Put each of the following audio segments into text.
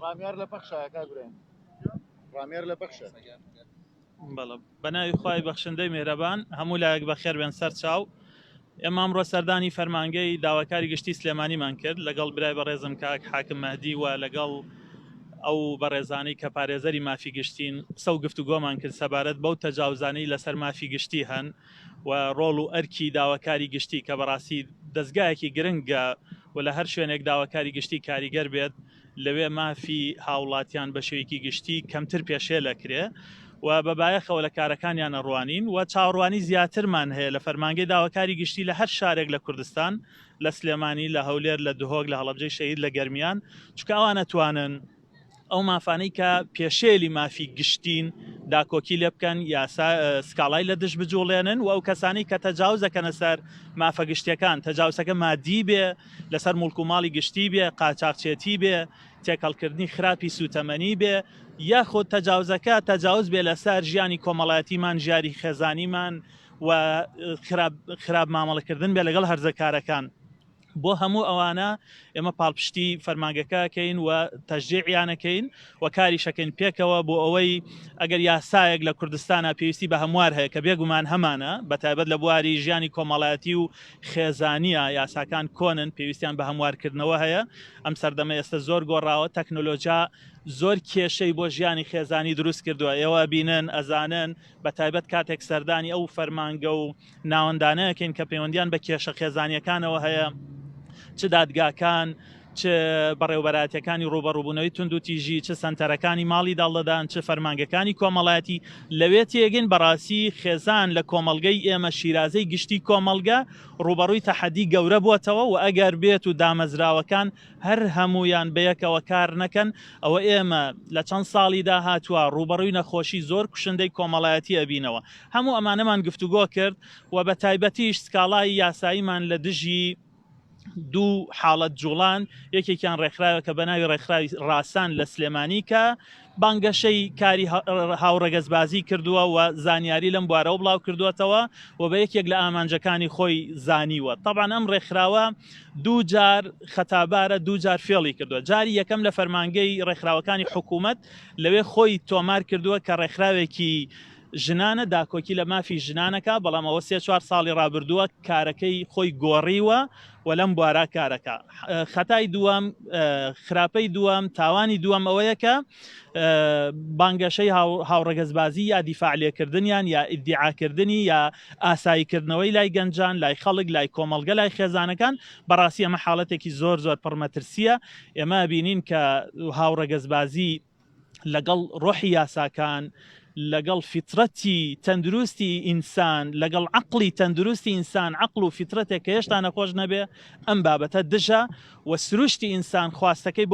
ڕامێر لە پەخشە کاگورێن ڕامێر لە پەخشە بەڵە بەناوی خوای بەخشندەی مێرەبان هەموو لایەک بەخێر بێن سەر چاو ئێمە ئەمڕۆ سەردانی فەرمانگەی داواکاری گشتی سلێمانیمان کرد لەگەڵ برای بەڕێزم کاک حاکم مەهدی و لەگەڵ ئەو بەڕێزانەی کە پارێزەری مافی گشتین قسە و گفتوگۆمان کرد سەبارەت بەو تەجاوزانەی لەسەر مافی گشتی هەن و ڕۆڵ و ئەرکی داواکاری گشتی کە بەڕاستی دەستگایەکی گرنگە و لە هەر شوێنێک داواکاری گشتی کاریگەر بێت لەوێ مافی هاوڵاتیان بە شێوەیەکی گشتی کەمتر پێشێ لەکرێ و بەبایەخەوە لە کارەکانیان ڕوانین و چاوەڕوانی زیاترمان هەیە لە فەرمانگەی داواکاری گشتی لە هەر شارێک لە کوردستان لە سلێمانی لە هەولێر لە دهۆک لە هەڵەبجەی شەهید لە گەرمیان چونکە ئەوان ئەتوانن ئەو مافانەی کە پێشێلی مافی گشتین داکۆکی لێ بکەن یاسا سکاڵای لە دش بجوڵێنن و ئەو کەسانی کە تەجاوزەکەنە سەر مافە گشتیەکان تەجاوزەکە مادی بێ لەسەر موڵک و ماڵی گشتی بێ قاچاقچێتی بێ تێکەڵکردنی خراپی سوتەمەنی بێ یاخۆ تەجاوزەکە تەجاوز بێ لەسەر ژیانی کۆمەڵایەتیمان ژیاری خێزانیمان و خراپ مامەڵەکردن بێ لەگەڵ هەرزەکارەکان بۆ هەموو ئەوانە ئێمە پاڵپشتی فەرمانگەکەکەین و تەشجیعیانەکەین و کاریشەکەین پێکەوە بۆ ئەوەی ئەگەر یاسایەک لە کوردستانە پێویستی بە هەموار هەیە کە بێگومان هەمانە بەتایبەت لە بواری ژیانی کۆمەڵایەتی و خێزانیە یاساکان کۆنن پێویستیان بە هەموارکردنەوە هەیە ئەم سەردەمە ئێستا زۆر گۆڕاوە تەکنۆلۆژیا زۆر کێشەی بۆ ژیانی خێزانی دروست کردووە ئێوە بینن ئەزانن بەتایبەت کاتێک سەردانی ئەو فەرمانگە و ناوەندانەیەکەین کە پەیوەندیان بە کێشە خێزانیەکانەوە هەیە چ دادگاکان چ بەڕێوبەراتەکانی ڕوبەڕووبوونەوەی تونند و تیژی چ سنتەرەکانی ماڵی داڵدەدان چ فەرمانگەکانی کۆمەڵایەتی لەوێ تێگەین بەڕاستی خێزان لە کۆمەلگەی ئێمە شیرازەی گشتی کۆمەلگە ڕوبەڕووی تەحەدی گەورە بووەتەوە و ئەگەر بێت و دامەزراوەکان هەر هەمویان بەیەکەوە کار نەکەن ئەوە ئێمە لە چەند ساڵی داهاتووە ڕوبەڕووی نەخۆشی زۆر کوشندەی کۆمەڵایەتی ئەبینەوە هەموو ئەمانەمان گفتوگۆ کرد و بە تایبەتیش سکاڵای یاساییمان لە دژی دوو حاڵەت جوڵان یەکێکیان ڕێکخراوە کە بە ناوی ڕێکخراوی ڕاستان لە سلێمانی کە بانگەشەی کاری هاوڕەگەزبازی کردووە و زانیاری لەم بوارەوە بڵاو کردوێتەوە و بە یەکێک لە ئامانجەکانی خۆی زانیوە طبعا ئەم ڕێکخراوە دوو جار خەتابارە دوو جار فێڵی کردووە جاری یەکەم لە فەرمانگەی ڕێکخراوەکانی حکوومەت لەوێ خۆی تۆمار کردووە کە ڕێکخراوێکی ژنانە داکۆکی لە مافی ژنانەکە بەڵام ئەوە 3-4 ساڵی ڕابردووە کارەکەی خۆی گۆڕیوە و لەم بوارە کارەکە خەتای دووەم خراپەی دووەم تاوانی دووەم ئەوەیە کە بانگەشەی هاوڕەگەزبازی یا دیفاعلێکردنیان یا ئیدعاکردنی یا ئاساییکردنەوەی لای گەنجان لای خەڵک لای کۆمەڵگە لای خێزانەکان بەڕاستی ئەمە حاڵەتێکی زۆر زۆر پڕمەترسیە ئێمە بینین کە هاوڕەگەزبازی لەگەڵ ڕۆحی یاساکان لەگەڵ فیترەتی تەندروستی ئینسان لەگەڵ عقلی تەندروستی ئینسان عقل و فیترەتێک کە هێشتا نەخۆش نەبێ ئەم بابەتە دژە و سروشتی ئینسان خواستەکەی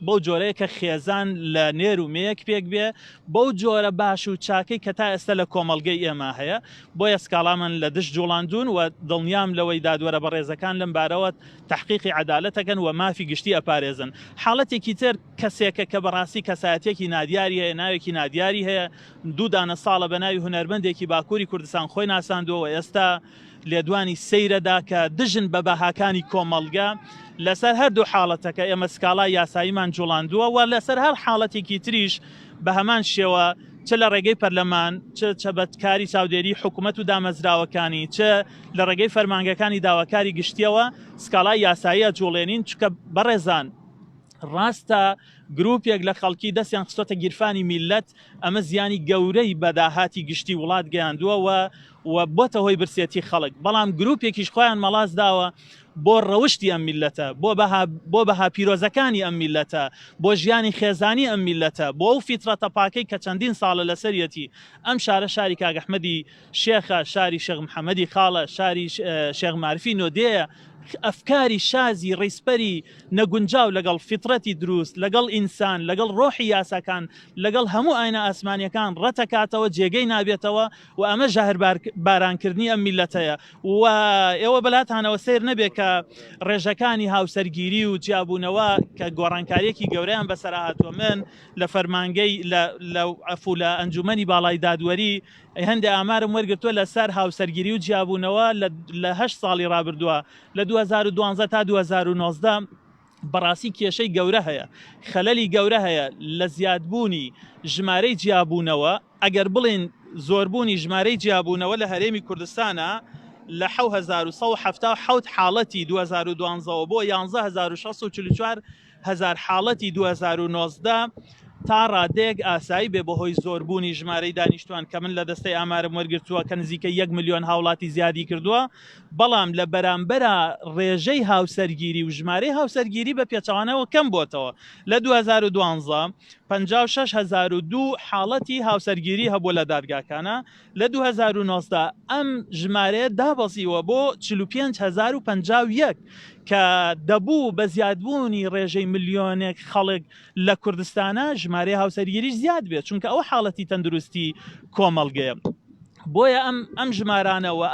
بەو جۆرەیە کە خێزان لە نێر و مەیەک پێک بێ بەو جۆرە باش و چاکەی کە تا ئێستا لە کۆمەڵگەی ئێمە هەیە بۆیە سکاڵامان لە دش جوڵاندون و دڵنیام لەوەی دادوەرە بەڕێزەکان لەم بارەوە تحقیقی عەدالەتەکەن و مافی گشتی ئەپارێزن حاڵەتێکی تر کەسێکە کە بەڕاستی کەسایەتێکی نادیاری هەیە ناوێکی نادیاری هەیە دوو دانە ساڵە بە ناوی هونەرمەندێکی باکووری کوردستان خۆی ناساندووە ئێستا لێدوانی سەیرەدا کە دژن بە بەهاکانی کۆمەڵگە لەسەر هەردوو حاڵەتەکە ئێمە سکاڵای یاساییمان جوڵاندووە و لەسەر هەر حاڵەتێکی تریش بە هەمان شێوە چ لە ڕێگەی پەرلەمان چ بەکاری چاودێری حکوومەت و دامەزراوەکانی چ لە ڕێگەی فەرمانگەکانی داواکاری گشتیەوە سکاڵای یاساییە جوڵێنین چکە بەڕێزان ڕاستە گروپێک لە خەڵکی دەستیان خستۆتە گیرفانی میلەت ئەمە زیانی گەورەی بەداهاتی گشتی وڵات گەیاندووە و بۆتە هۆی برسێتی خەڵک بەڵام گروپێکیش خۆیان مەڵاز داوە بۆ ڕەوشتی ئەم میلەتە بۆ بەها پیرۆزەکانی ئەم میلەتە بۆ ژیانی خێزانی ئەم میلەتە بۆ ئەو فیترەتە پاکەی کە چەندین ساڵە لەسەرەتی ئەم شارە شاری کاگ ئەحمەدی شێخە شاری شێخ محەممەدی خاڵە شاری شێخ مارفی نۆدەیە ئەفکاری شازی ڕیسپەری نەگونجاو لەگەڵ فیترەتی دروست لەگەڵ ئینسان لەگەڵ ڕۆحی یاساکان لەگەڵ هەموو ئاینە ئاسمانیەکان ڕەتەکاتەوە جێگەی نابێتەوە و ئەمە ژاهر بارانکردنی ئەم میلەتەیە و ئێوە بەلاتانەوە سیر نەبێت کە ڕێژەکانی هاوسەرگیری و جیابوونەوە کە گۆڕانکاریەکی گەورەیان بەسەر هاتووە من لە فەرمانگەی لە ئەنجومەنی باڵای دادوەری هەندێک ئامارم وەرگرتووە لەسەر هاوسەرگیری و جیابوونەوە لە 8 ساڵی ڕابردووە لە 2012 تا 2019 بەڕاستی کێشەی گەورە هەیە خەلەلی گەورە هەیە لە زیادبوونی ژمارەی جیابوونەوە ئەگەر بڵێن زۆربوونی ژمارەی جیابوونەوە لە هەرێمی کوردستانە لە 1970 حاڵەتی 2012 بۆ 11644 هزار حاڵەتی 2019 تا ڕادەیەک ئاسایی بێ بەهۆی زۆربوونی ژمارەی دانیشتوان کە من لە دەستەی ئامارم وەرگرتووە کە نزیکە 1 ملیۆن هاوڵاتی زیادی کردووە بەڵام لە بەرامبەرە ڕێژەی هاوسەرگیری و ژمارەی هاوسەرگیری بە پێچەوانەوە کەم بۆتەوە لە 2012 56,002 حاڵەتی هاوسەرگیری هەبوو لە دادگاکانە لە 2019 ئەم ژمارەیە دابەزیوە بۆ 45,051 کە دەبوو بە زیادبوونی ڕێژەی ملیۆنێک خەڵک لە کوردستانە ژمارەی هاوسەرگیریش زیاد بێت چونکە ئەوە حاڵەتی تەندروستی کۆمەڵگەیە بۆیە ئەم ژمارانەوە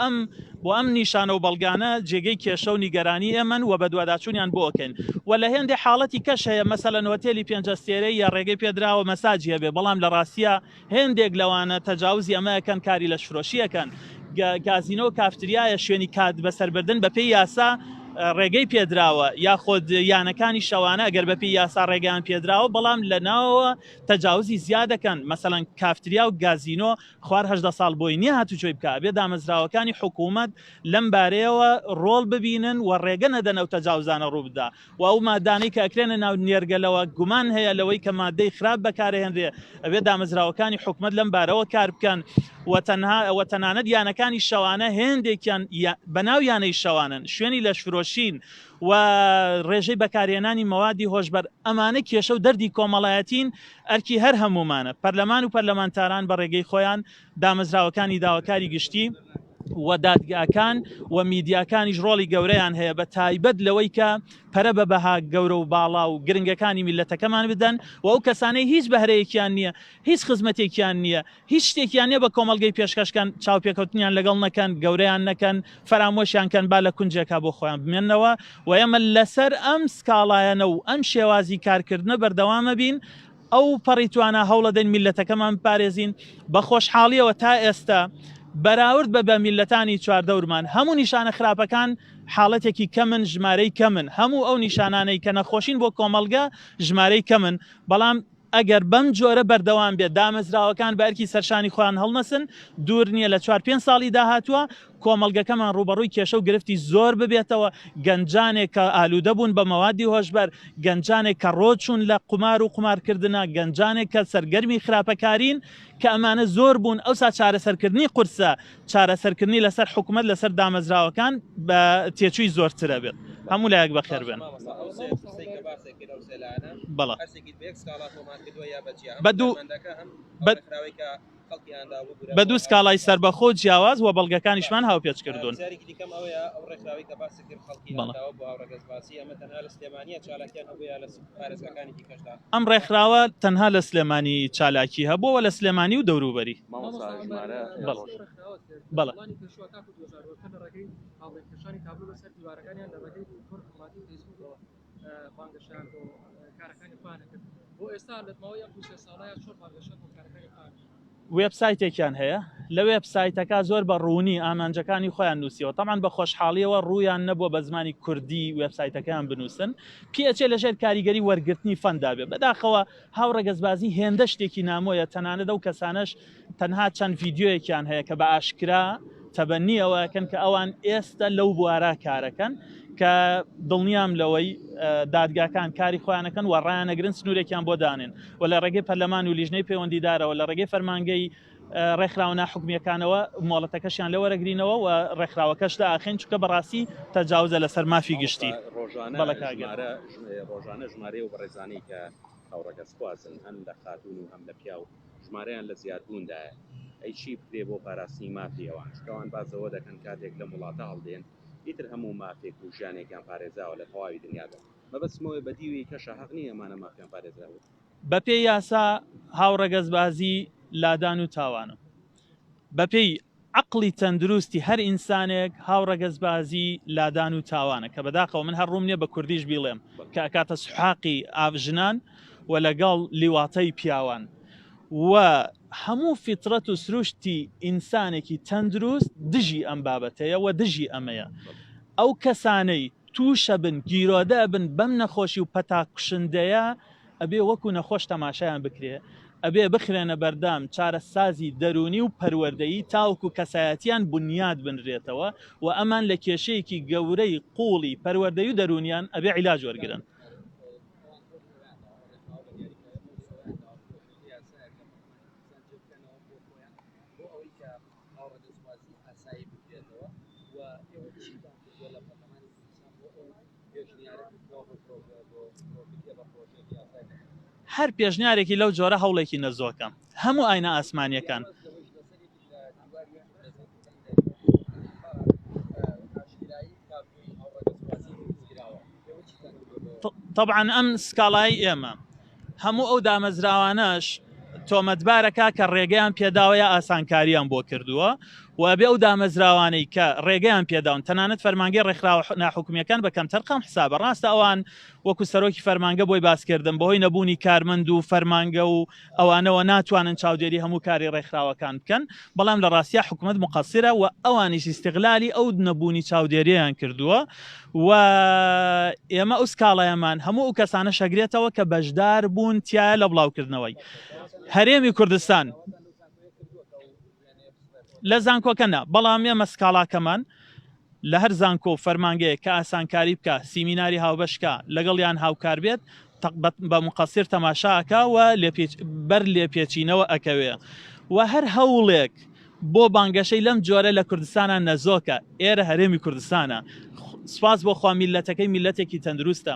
بۆ ئەم نیشانە و بەڵگانە جێگەی کێشە و نیگەرانی ئێمن و بە دوواداچوونیان بۆکەین و لە هێندێک حاڵەتی کەش هەیە مەسەلەن هۆتێلی پێنجەستێرەی یا ڕێگەی پێدراوە مەساجی هەبێ بەڵام لە ڕاستیە هێندێک لەوانە تەجاوزی ئەمەیەکەن کاری لە شفرۆشیەکەن گازینۆ و کافتریایە شوێنی کات بەسەربردن بەپێی یاسا ڕێگەی پێدراوە یاخۆد یانەکانی شەوانە ئەگەر بەپی یاسا ڕێگەیان پێدراوە بەڵام لە ناوەوە تەجاوزی زیادەکەن مەسەڵەن کافتریا و گازینۆ خوار 18 ساڵ بۆی نییە هاتوچۆی بکە بێ دامەزراوەکانی حکوومەت لەم بارەیەوە ڕۆڵ ببینن و ڕێگە نەدەنە و تەجاوزانە ڕوو بدە و ئەو مادانەی کە ئەکرێنە ناو نێرگەلەوە گومان هەیە لەوەی کە مادەی خراپ بەکارهێنرێ ئەبێ دامەزراوەکانی حکوومەت لەم بارەوە کار بکەن و تەنانەت یانەکانی شەوانە هێندێکیان بەناو یانەی شەوانن شوێنی لە شفرۆشین و ڕێژەی بەکارهێنانی مەوادی هۆشبەر ئەمانە کێشە و دەردی کۆمەڵایەتین ئەرکی هەر هەمومانە پەرلەمان و پەرلەمانتاران بە ڕێگەی خۆیان دامەزراوەکانی داواکاری گشتی و دادگاکان و میدیاکانیش ڕۆڵی گەورەیان هەیە بە تایبەت لەوەی کە پەرە بە بەها گەورە و باڵا و گرنگەکانی میلەتەکەمان بدەن و ئەو کەسانەی هیچ بەهرەیەکیان نییە هیچ خزمەتێکیان نییە هیچ شتێکیان نیە بە کۆمەڵگەی پێشکەشکان چاوپێکەوتنیان لەگەڵ نەکەن گەورەیان نەکەن فەرامۆشیانکەن با لە کونجێکا بۆ خۆیان بمێنەوە و ئێمە لەسەر ئەم سکاڵایەنە و ئەم شێوازی کارکردنە بەردەوامە بین ئەو پەڕیتوانە هەوڵە دەین میلەتەکەمان پارێزین بە خۆشحاڵیەوە تا ئێستا بەراورد بە میلەتانی چواردەورمان هەموو نیشانە خراپەکان حاڵەتێکی کەمن ژمارەی کەمن هەموو ئەو نیشانانەی کە نەخۆشین بۆ کۆمەڵگە ژمارەی کەمن بەڵام ئەگەر بەم جۆرە بەردەوام بێت دامەزراوەکان بەرکی سەرشانی خۆیان هەڵنەسن دوور نییە لە 4-5 ساڵی داهاتووە کۆمەڵگەکەمان ڕوبەڕووی کێشە و گرفتی زۆر ببێتەوە گەنجانێک کە ئالوودە بوون بە مەوادی هۆشبەر گەنجانێک کە ڕۆچوون لە قمار و قمارکردنە گەنجانێک کە سەرگەرمی خراپەکارین کە ئەمانە زۆر بوون ئەوسا چارەسەرکردنی قورسە چارەسەرکردنی لەسەر حکوومەت لەسەر دامەزراوەکان بە تێچووی زۆرترە بێت هەموو لایەک بەخێر بێن بە دوو سکاڵای سربەخۆ جیاواز و بەڵگەکانیشمان هاوپێچ کردوون ئەم ڕێکخراوە تەنها لە سلێمانی چالاکی هەبووە لە سلێمانی و دەوروبەری وێبسایتێکیان هەیە لە وێبسایتەکە زۆر بە ڕوونی ئامانجەکانی خۆیان نووسیەوە تەمان بە خۆشحاڵیەوە ڕوویان نەبووە بە زمانی کوردی وێبسایتەکەیان بنووسن پێچێ لەژێر کاریگەری وەرگرتنی فەندا بێ بەداخەوە هاوڕەگەزبازی هێندە شتێکی نامۆیە تەنانەت ئەو کەسانش تەنها چەند ڤیددیۆیەکیان هەیە کە بە ئاشکرا تەبەنیەوەکەن کە ئەوان ئێستا لەو بوارە کارەکەن کە دڵنیام لەوەی دادگاکان کاری خۆیانەکەن و ڕایانەگرن سنوورێکیان بۆ دانێن و لە ڕێگەی پەرلەمان و لیژنەی پەیوەندیدارەوە لە ڕێگەی فەرمانگەی ڕێکخراوە ناحکومیەکانەوە مۆڵەتەکەشیان لەوە رەگرینەوە و ڕێکخراوەکەش لە ئاخێن چکە بەڕاستی تەجاوزە لەسەر مافی گشتی ڕۆژانە ژمارە و بەڕێزانەی کە هاوڕەکە سوازن هەم لە خاتون و هەم لە پیا و ژمارەیان لە زیادبووندایە ئەی چی بکرێ بۆ پاراستنی مافی ئەوان شتەوان بازەوە دەکەن کاتێک لە وڵاتە هەڵدێن ئیتر هەموو مافێک و ژیانێکیان پارێزاوە لە تەواوی دنیادا مەبەستمەوەی بەدیوی کەشە حەق نییە ئەمانە مافیان پارێزراوە بەپێی یاسا هاوڕەگەزبازی لادان و تاوانە بەپێی عقلی تەندروستی هەر ئینسانێک هاوڕەگەزبازی لادان و تاوانە کە بەداخەوە من هەر ڕوم نییە بە کوردیش بیڵێم کە ئەکاتە سوحاقی ئاڤژنان و لەگەڵ لیواتەی پیاوان و هەموو فیترەت و سروشتی ئینسانێکی تەندروست دژی ئەم بابەتەیە و دژی ئەمەیە ئەو کەسانەی تووشە بن گیرۆدە بن بەم نەخۆشی و پەتاکوشندەیە ئەبێ وەکو نەخۆش تەماشایان بکرێ ئەبێ بخرێنە بەردام چارەسازی دەرونی و پەروەردەیی تاوکو کەسایەتیان بنیاد بنرێتەوە و ئەمان لە کێشەیەکی گەورەی قوڵی پەروەردەی و دەرونیان ئەبێ عیلاج وەرگرن هەر پێشنیارێکی لەو جۆرە هەوڵێکی نەزۆکە هەموو ئاینە ئاسمانیەکان طبعا ئەم سکاڵای ئێمە هەموو ئەو دامەزراوانەش تۆمەتبارەکە کە ڕێگەیان پێداوەیە ئاسانکاریان بۆ کردووە و ئەبێ ئەو دامەزراوانەی کە ڕێگەیان پێداون تەنانەت فەرمانگەی ڕێکخراوە ناحکومیەکان بە کەمتر قەم حسابە ڕاستە ئەوان وەکو سەرۆکی فەرمانگە بۆی باسکردن بەهۆی نەبوونی کارمەند و فەرمانگە و ئەوانەوە ناتوانن چاودێری هەموو کاری ڕێکخراوەکان بکەن بەڵام لە ڕاستیە حکومەت مقەسیرە و ئەوانیش استیغلالی ئەو نەبوونی چاودێریان کردووە و ئێمە ئەو سکاڵایەمان هەموو ئەو کەسانە شەگرێتەوە کە بەشدار بوون تایە لە بڵاوکردنەوەی هەرێمی کوردستان لە زانکۆکەنا بەڵام ئێمە سکاڵاکەمان لە هەر زانکۆ فەرمانگەیە کە ئاسانکاری بکە سیمیناری هاوبەشکە لەگەڵیان هاوکار بێت بە مقەسیر تەماشاکە و بەر لێپێچینەوە ئەکەوێ و هەر هەوڵێک بۆ بانگەشەی لەم جۆرە لە کوردستانە نەزۆکە ئێرە هەرێمی کوردستانە سپاس بۆ خوا میلەتەکەی میلەتێکی تەندروستە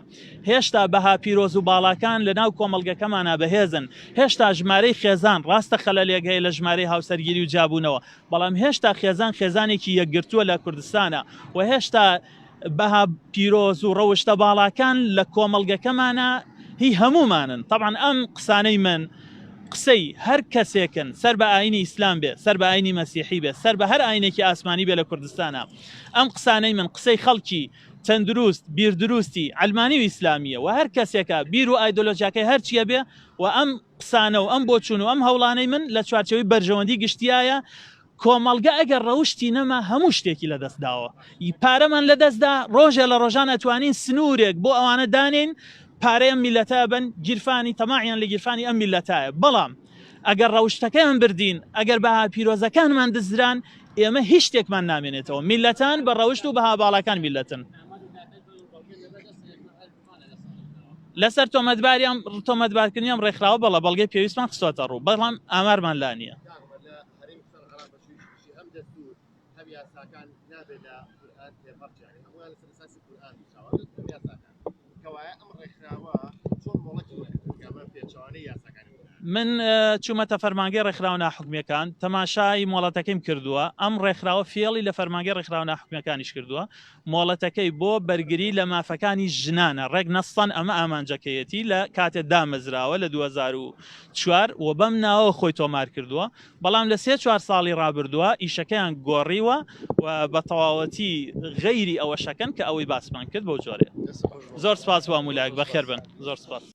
هێشتا بەها پیرۆز و باڵاکان لە ناو کۆمەڵگەکەمانە بەهێزن هێشتا ژمارەی خێزان ڕاستە خەلەلێک هەیە لە ژمارەی هاوسەرگیری و جابوونەوە بەڵام هێشتا خێزانێکی یەکگرتووە لە کوردستانە و هێشتا بەها پیرۆز و ڕەوشتە باڵاکان لە کۆمەڵگەکەمانە هی هەمومانن طبعا ئەم قسانەی من قسەی هەر کەسێکن سەر بە ئاینی ئیسلام بێ سەر بە ئاینی مەسیحی بێ سەر بە هەر ئاینێکی ئاسمانی بێ لە کوردستانە ئەم قسانەی من قسەی خەڵکی تەندروست بیردروستی ئەلمانی و ئیسلامیە و هەر کەسێکە بیر و ئایدۆلۆژیاکەی هەرچیە بێ و ئەم قسانە و ئەم بۆچوون و ئەم هەوڵانەی من لە چوارچەوەی بەرژەوەندی گشتیایە کۆمەڵگە ئەگەر ڕەوشتی نەما هەموو شتێکی لەدەستداوە پارەمان لەدەستدا ڕۆژێ لە ڕۆژان ئەتوانین سنوورێک بۆ ئەوانە دانین پارەیەم میلەتە بن گیرفانی تەماعیان لە گیرفانی ئەم میلەتایە بەڵام ئەگەر ڕەوشتەکەیان بردین ئەگەر بەها پیرۆزەکانمان دزران ئێمە هیچ شتێکمان نامێنێتەوە میلەتان بە ڕەوشت و بەها باڵەکان میلەتن لەسەر تۆمەتبارکردنیان ڕێکخراوە بەڵە بەڵگەی پێویستمان خستۆتە ڕوو بەڵام ئامارمان لا نییە من چوومەتە فەرمانگەی ڕێکخراوە ناحکومیەکان تەماشای مۆڵەتەکەیم کردووە ئەم ڕێکخراوە فێڵی لە فەرمانگەی ڕێکخراوە ناحکومیەکانیش کردووە مۆڵەتەکەی بۆ بەرگری لە مافەکانی ژنانە ڕێک نەستان ئەمە ئامانجەکەیەتی لە کاتێک دامەزراوە لە 2004 و بەم ناوە خۆی تۆمار کردووە بەڵام لە 3-4 ساڵی ڕابردووە ئیشەکەیان گۆڕیوە و بە تەواوەتی غەیری ئەوە شەکەن کە ئەوەی باسمان کرد بەو جۆرێ زۆر سپاس بۆ هەموو لایەک بەخێر بن زۆر سپاس